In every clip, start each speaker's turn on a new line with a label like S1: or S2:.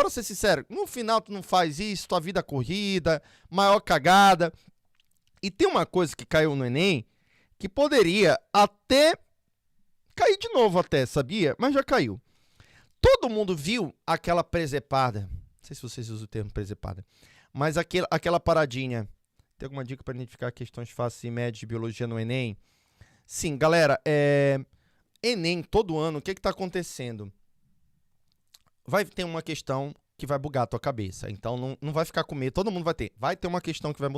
S1: bora ser sincero, no final tu não faz isso, tua vida é corrida, maior cagada. E tem uma coisa que caiu no Enem, que poderia até cair de novo até, sabia? Mas já caiu. Todo mundo viu aquela presepada, não sei se vocês usam o termo presepada, mas aquela paradinha. Tem alguma dica para identificar questões fáceis e médias de biologia no Enem? Sim, galera, Enem, todo ano, o que está acontecendo? Vai ter uma questão que vai bugar a tua cabeça. Então, não vai ficar com medo. Todo mundo vai ter. Vai ter uma questão que vai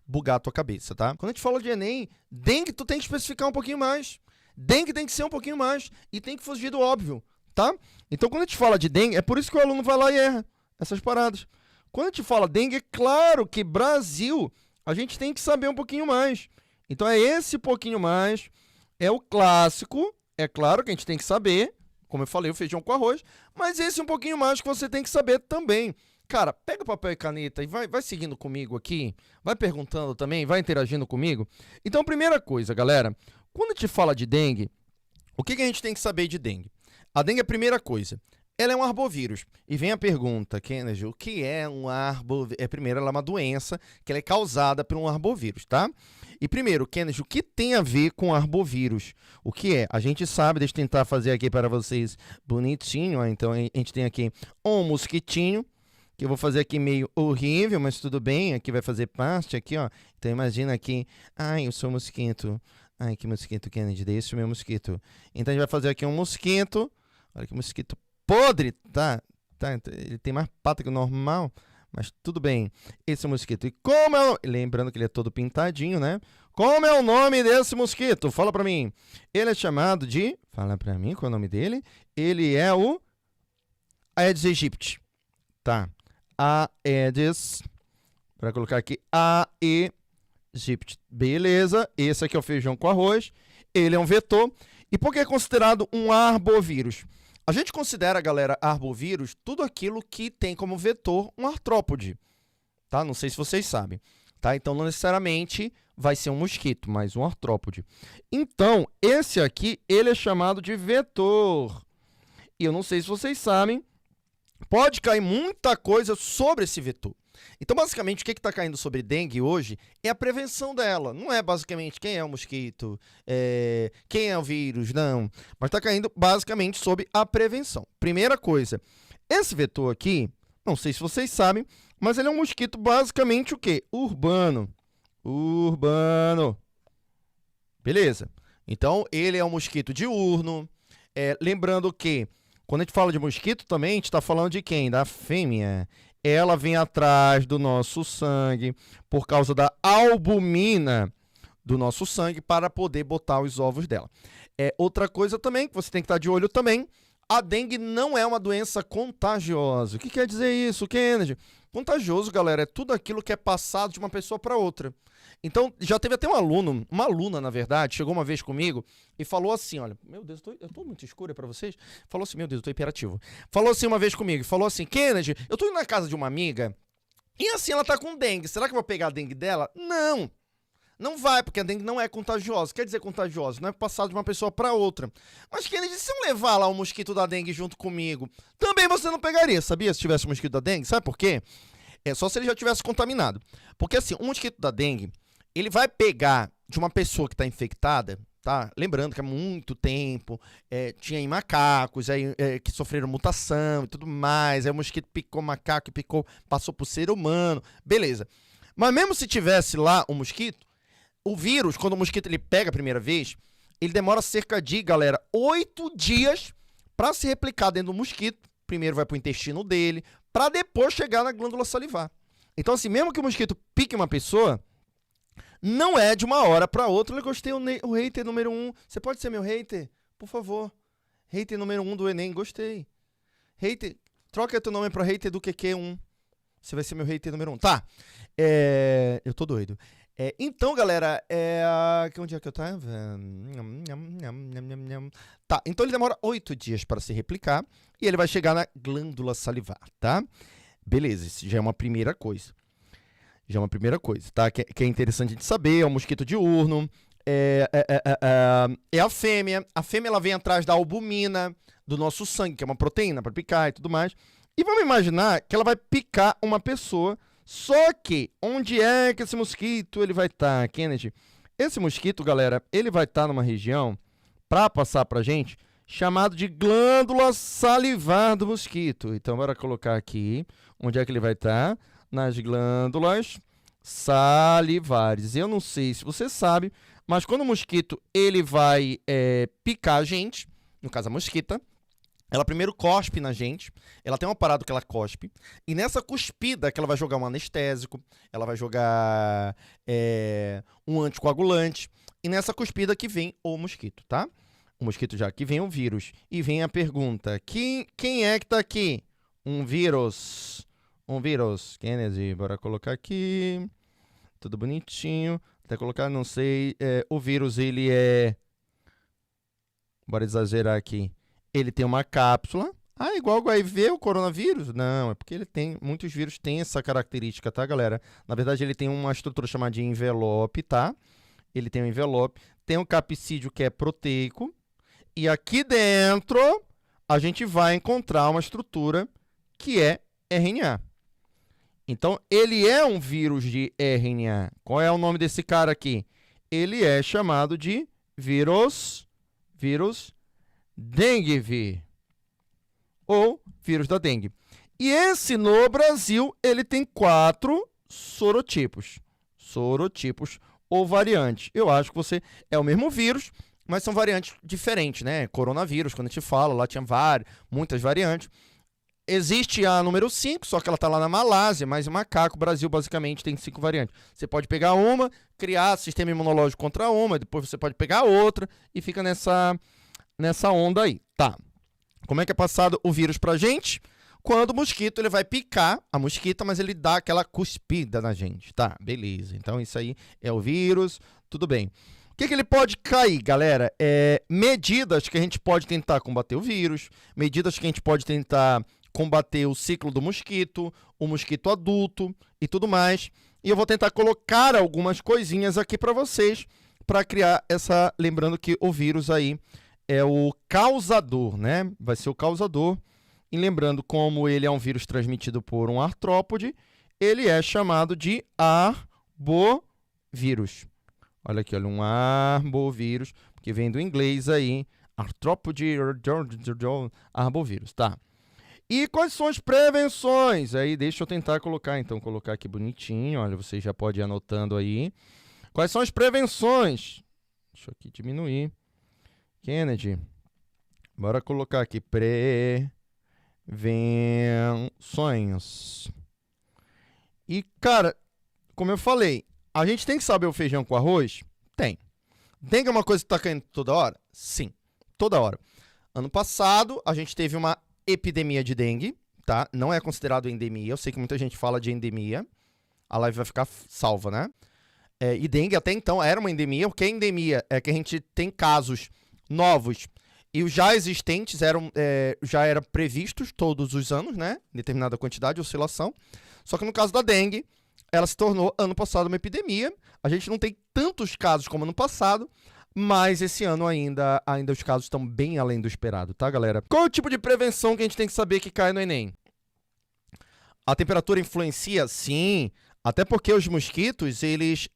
S1: bugar a tua cabeça, tá? Quando a gente fala de Enem, dengue, tu tem que especificar um pouquinho mais. Dengue tem que ser um pouquinho mais. E tem que fugir do óbvio, tá? Então, quando a gente fala de dengue, é por isso que o aluno vai lá e erra essas paradas. Quando a gente fala dengue, é claro que Brasil, a gente tem que saber um pouquinho mais. Então, é esse pouquinho mais. É o clássico. É claro que a gente tem que saber. Como eu falei, o feijão com arroz, mas esse é um pouquinho mais que você tem que saber também. Cara, pega papel e caneta e vai seguindo comigo aqui, vai perguntando também, vai interagindo comigo. Então, primeira coisa, galera, quando a gente fala de dengue, o que a gente tem que saber de dengue? A dengue é a primeira coisa. Ela é um arbovírus. E vem a pergunta, Kennedy, o que é um arbovírus? Primeiro, ela é uma doença que ela é causada por um arbovírus, tá? E primeiro, Kennedy, o que tem a ver com arbovírus? O que é? A gente sabe, deixa eu tentar fazer aqui para vocês bonitinho, ó. Então, a gente tem aqui um mosquitinho, que eu vou fazer aqui meio horrível, mas tudo bem, aqui vai fazer parte, aqui, ó. Então, imagina aqui, ai, eu sou mosquito. Ai, que mosquito, Kennedy, deixa o meu mosquito. Então, a gente vai fazer aqui um mosquito. Olha que mosquito podre, tá? Ele tem mais pata que o normal, mas tudo bem. Esse é o mosquito. E como é o... Lembrando que ele é todo pintadinho, né? Como é o nome desse mosquito? Fala pra mim. Ele é chamado de... Fala pra mim qual é o nome dele. Ele é o Aedes aegypti. Tá. Aedes... Para colocar aqui, aegypti. Beleza. Esse aqui é o feijão com arroz. Ele é um vetor. E por que é considerado um arbovírus? A gente considera, galera, arbovírus tudo aquilo que tem como vetor um artrópode, tá? Não sei se vocês sabem, tá? Então, não necessariamente vai ser um mosquito, mas um artrópode. Então, esse aqui, ele é chamado de vetor. E eu não sei se vocês sabem, pode cair muita coisa sobre esse vetor. Então, basicamente, o que está caindo sobre dengue hoje é a prevenção dela. Não é basicamente quem é o mosquito, quem é o vírus, não. Mas está caindo basicamente sobre a prevenção. Primeira coisa, esse vetor aqui, não sei se vocês sabem, mas ele é um mosquito basicamente o quê? Urbano. Urbano. Beleza. Então, ele é um mosquito diurno. Lembrando que, quando a gente fala de mosquito também, a gente está falando de quem? Da fêmea. Ela vem atrás do nosso sangue por causa da albumina do nosso sangue para poder botar os ovos dela. Outra coisa também que você tem que estar de olho também, a dengue não é uma doença contagiosa. O que quer dizer isso, Kennedy? Contagioso, galera, é tudo aquilo que é passado de uma pessoa para outra. Então, já teve até uma aluna, na verdade, chegou uma vez comigo e falou assim, olha, meu Deus, eu tô muito escura para vocês. Falou assim, meu Deus, eu tô hiperativo. Falou assim uma vez comigo, falou assim, Kennedy, eu tô indo na casa de uma amiga e assim ela tá com dengue. Será que eu vou pegar a dengue dela? Não. Não vai, porque a dengue não é contagiosa. Quer dizer contagiosa, não é passado de uma pessoa para outra. Mas, Kennedy, se eu levar lá o mosquito da dengue junto comigo, também você não pegaria, sabia? Se tivesse o mosquito da dengue, sabe por quê? É só se ele já tivesse contaminado. Porque, assim, o mosquito da dengue, ele vai pegar de uma pessoa que está infectada, tá? Lembrando que há muito tempo tinha em macacos que sofreram mutação e tudo mais. Aí o mosquito picou macaco, passou por ser humano. Beleza. Mas mesmo se tivesse lá o mosquito, o vírus, quando o mosquito ele pega a primeira vez, ele demora cerca de, galera, 8 dias para se replicar dentro do mosquito. Primeiro vai para o intestino dele, para depois chegar na glândula salivar. Então, assim, mesmo que o mosquito pique uma pessoa, não é de uma hora para outra. Eu gostei, o hater número 1. Você pode ser meu hater? Por favor. Hater número 1 do Enem, gostei. Hater, troca teu nome para hater do QQ1. Você vai ser meu hater número 1. Tá. Eu tô doido. Então, galera, onde é que eu tava? Tá, então ele demora 8 dias para se replicar e ele vai chegar na glândula salivar, tá? Beleza, isso já é uma primeira coisa. Tá? Que é interessante de saber, é um mosquito diurno, é a fêmea. A fêmea ela vem atrás da albumina do nosso sangue, que é uma proteína para picar e tudo mais. E vamos imaginar que ela vai picar uma pessoa, só que onde é que esse mosquito ele vai estar, Kennedy? Esse mosquito, galera, ele vai estar numa região, para passar pra gente, chamado de glândula salivar do mosquito. Então, bora colocar aqui, onde é que ele vai estar? Nas glândulas salivares. Eu não sei se você sabe, mas quando o mosquito ele vai picar a gente, no caso a mosquita, ela primeiro cospe na gente, ela tem um aparato que ela cospe, e nessa cuspida que ela vai jogar um anestésico, ela vai jogar um anticoagulante, e nessa cuspida que vem o mosquito, tá? O mosquito já que vem o vírus. E vem a pergunta, quem é que tá aqui? Um vírus. Kennedy, bora colocar aqui, tudo bonitinho, até colocar, não sei, o vírus ele bora exagerar aqui. Ele tem uma cápsula. Ah, igual o HIV, o coronavírus? Não, é porque muitos vírus têm essa característica, tá, galera? Na verdade, ele tem uma estrutura chamada de envelope, tá? Ele tem um envelope, tem um capsídeo que é proteico, e aqui dentro a gente vai encontrar uma estrutura que é RNA. Então, ele é um vírus de RNA. Qual é o nome desse cara aqui? Ele é chamado de vírus dengue, ou vírus da dengue. E esse, no Brasil, ele tem 4 sorotipos ou variantes. Eu acho que é o mesmo vírus, mas são variantes diferentes, né? Coronavírus, quando a gente fala, lá tinha muitas variantes. Existe a número 5, só que ela está lá na Malásia, mas o macaco, o Brasil, basicamente, tem 5 variantes. Você pode pegar uma, criar sistema imunológico contra uma, depois você pode pegar outra e fica nessa onda aí, tá? Como é que é passado o vírus pra gente? Quando o mosquito ele vai picar a mosquita, mas ele dá aquela cuspida na gente, tá? Beleza, então isso aí é o vírus, tudo bem. O que ele pode cair, galera? Medidas que a gente pode tentar combater o vírus, medidas que a gente pode tentar combater o ciclo do mosquito, o mosquito adulto e tudo mais. E eu vou tentar colocar algumas coisinhas aqui para vocês, para criar essa... Lembrando que o vírus aí é o causador, né? Vai ser o causador. E lembrando, como ele é um vírus transmitido por um artrópode, ele é chamado de arbovírus. Olha aqui, olha, um arbovírus, que vem do inglês aí, artrópode, arbovírus, tá? E quais são as prevenções? Aí deixa eu tentar colocar aqui bonitinho, olha, você já pode ir anotando aí. Quais são as prevenções? Deixa eu aqui diminuir. Kennedy, bora colocar aqui prevenções. E, cara, como eu falei, a gente tem que saber o feijão com arroz? Tem. Dengue é uma coisa que tá caindo toda hora? Sim, toda hora. Ano passado, a gente teve uma epidemia de dengue, tá? Não é considerado endemia, eu sei que muita gente fala de endemia. A live vai ficar salva, né? E dengue até então era uma endemia. O que é endemia? É que a gente tem casos novos e os já existentes já eram previstos todos os anos, né? Determinada quantidade de oscilação. Só que no caso da dengue, ela se tornou ano passado uma epidemia. A gente não tem tantos casos como ano passado, mas esse ano ainda os casos estão bem além do esperado, tá, galera? Qual é o tipo de prevenção que a gente tem que saber que cai no Enem? A temperatura influencia? Sim, até porque os mosquitos, eles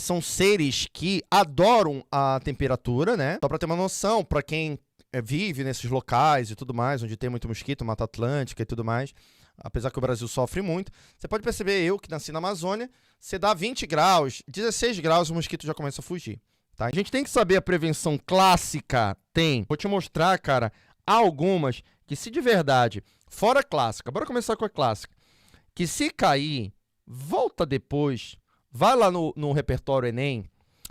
S1: são seres que adoram a temperatura, né? Só para ter uma noção, para quem vive nesses locais e tudo mais, onde tem muito mosquito, Mata Atlântica e tudo mais, apesar que o Brasil sofre muito, você pode perceber, eu que nasci na Amazônia, você dá 20 graus, 16 graus, o mosquito já começa a fugir, tá? A gente tem que saber a prevenção clássica, vou te mostrar, cara, algumas que se de verdade, fora a clássica, bora começar com a clássica, que se cair, volta depois, vai lá no repertório Enem,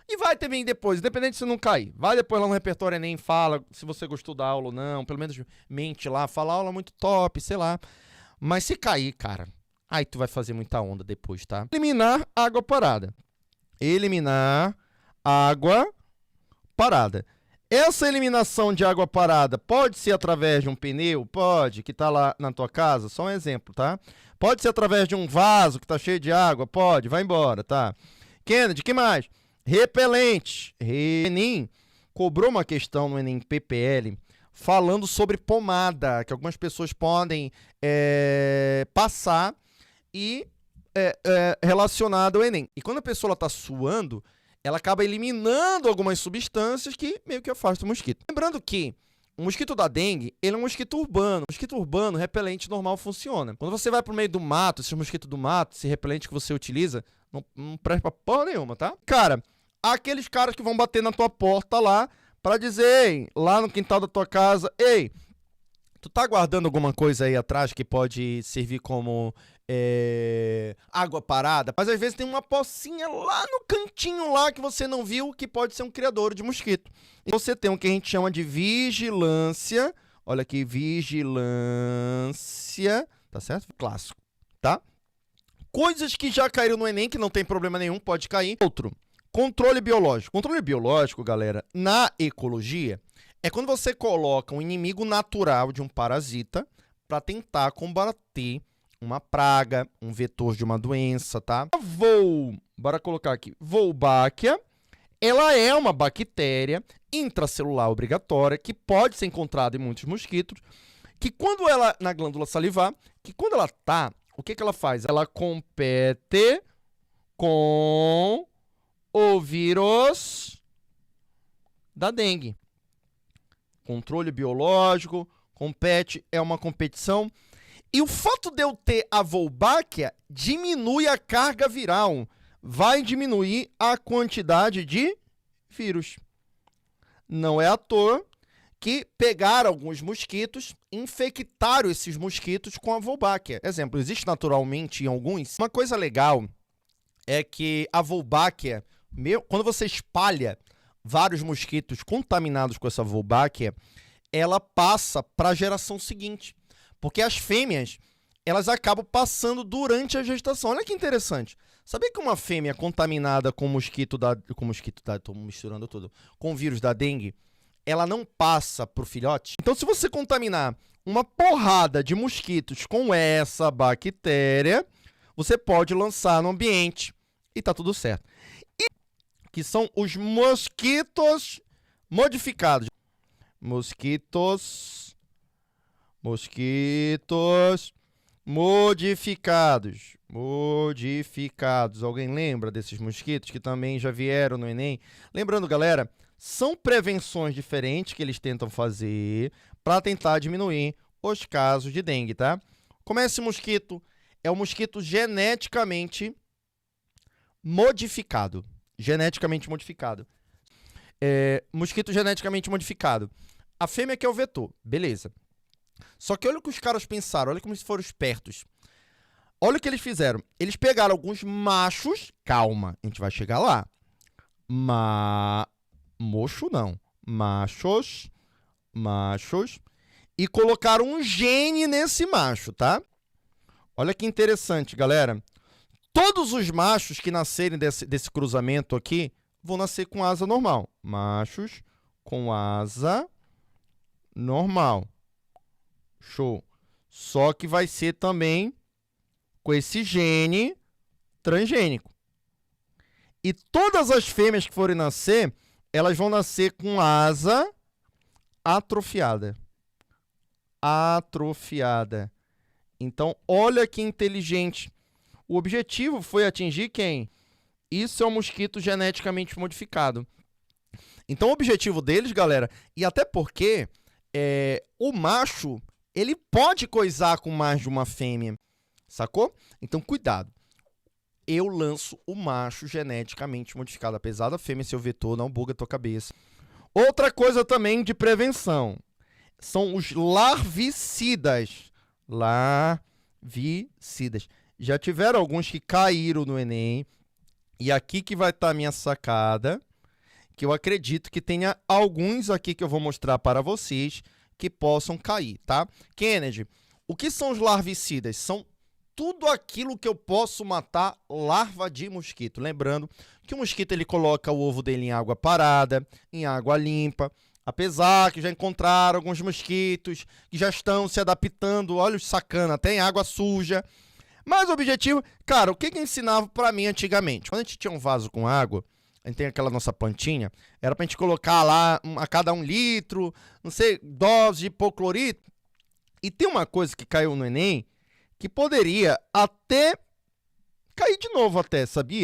S1: e vai também depois, independente se não cair. Vai depois lá no repertório Enem, fala se você gostou da aula ou não, pelo menos mente lá, fala aula muito top, sei lá. Mas se cair, cara, aí tu vai fazer muita onda depois, tá? Eliminar água parada. Eliminar água parada. Essa eliminação de água parada pode ser através de um pneu? Pode, que tá lá na tua casa, só um exemplo, tá? Pode ser através de um vaso que tá cheio de água? Pode, vai embora, tá? Kennedy, que mais? Repelente. Enem cobrou uma questão no Enem PPL falando sobre pomada, que algumas pessoas podem passar e relacionado ao Enem. E quando a pessoa está suando, ela acaba eliminando algumas substâncias que meio que afastam o mosquito. Lembrando que o mosquito da dengue, ele é um mosquito urbano. O mosquito urbano, repelente normal funciona. Quando você vai pro meio do mato, esse mosquito do mato, esse repelente que você utiliza, não presta pra porra nenhuma, tá? Cara, aqueles caras que vão bater na tua porta lá pra dizer, ei, lá no quintal da tua casa, ei, tu tá guardando alguma coisa aí atrás que pode servir como água parada? Mas às vezes tem uma pocinha lá no cantinho lá que você não viu que pode ser um criador de mosquito. E você tem o que a gente chama de vigilância. Olha aqui, vigilância. Tá certo? Clássico, tá? Coisas que já caíram no Enem, que não tem problema nenhum, pode cair. Outro, controle biológico. Controle biológico, galera, na ecologia, é quando você coloca um inimigo natural de um parasita para tentar combater uma praga, um vetor de uma doença, tá? Bora colocar aqui, Wolbachia, ela é uma bactéria intracelular obrigatória que pode ser encontrada em muitos mosquitos, que quando ela, na glândula salivar, que quando ela tá, o que ela faz? Ela compete com o vírus da dengue. Controle biológico, compete, é uma competição. E o fato de eu ter a Wolbachia diminui a carga viral. Vai diminuir a quantidade de vírus. Não é à toa que pegaram alguns mosquitos, infectaram esses mosquitos com a Wolbachia. Exemplo, existe naturalmente em alguns. Uma coisa legal é que a Wolbachia, quando você espalha vários mosquitos contaminados com essa Wolbachia, ela passa para a geração seguinte. Porque as fêmeas, elas acabam passando durante a gestação. Olha que interessante. Sabia que uma fêmea contaminada com tô misturando tudo, com o vírus da dengue, ela não passa pro filhote? Então, se você contaminar uma porrada de mosquitos com essa bactéria, você pode lançar no ambiente e tá tudo certo. E que são os mosquitos modificados. Mosquitos modificados. Alguém lembra desses mosquitos que também já vieram no Enem? Lembrando, galera, são prevenções diferentes que eles tentam fazer para tentar diminuir os casos de dengue, tá? Como é esse mosquito? É um mosquito geneticamente modificado. Mosquito geneticamente modificado. A fêmea que é o vetor, beleza. Só que olha o que os caras pensaram, olha como eles foram espertos. Olha o que eles fizeram. Eles pegaram alguns machos, calma, a gente vai chegar lá. Mocho não. Machos. E colocaram um gene nesse macho, tá? Olha que interessante, galera. Todos os machos que nascerem desse cruzamento aqui vão nascer com asa normal. Machos com asa normal. Show. Só que vai ser também com esse gene transgênico. E todas as fêmeas que forem nascer, elas vão nascer com asa atrofiada. Então, olha que inteligente. O objetivo foi atingir quem? Isso é um mosquito geneticamente modificado. Então, o objetivo deles, galera, e até porque o macho, ele pode coisar com mais de uma fêmea, sacou? Então, cuidado. Eu lanço o macho geneticamente modificado, apesar da fêmea ser o vetor, não buga a tua cabeça. Outra coisa também de prevenção são os larvicidas. Já tiveram alguns que caíram no Enem, e aqui que vai estar a minha sacada, que eu acredito que tenha alguns aqui que eu vou mostrar para vocês que possam cair, tá? Kennedy, o que são os larvicidas? São tudo aquilo que eu posso matar larva de mosquito. Lembrando que o mosquito ele coloca o ovo dele em água parada, em água limpa. Apesar que já encontraram alguns mosquitos que já estão se adaptando, olha os sacana, até em água suja. Mas o objetivo, cara, o que ensinava pra mim antigamente? Quando a gente tinha um vaso com água, a gente tem aquela nossa plantinha, era pra gente colocar lá a cada 1 litro, não sei, dose de hipoclorito. E tem uma coisa que caiu no Enem que poderia até cair de novo até, sabia?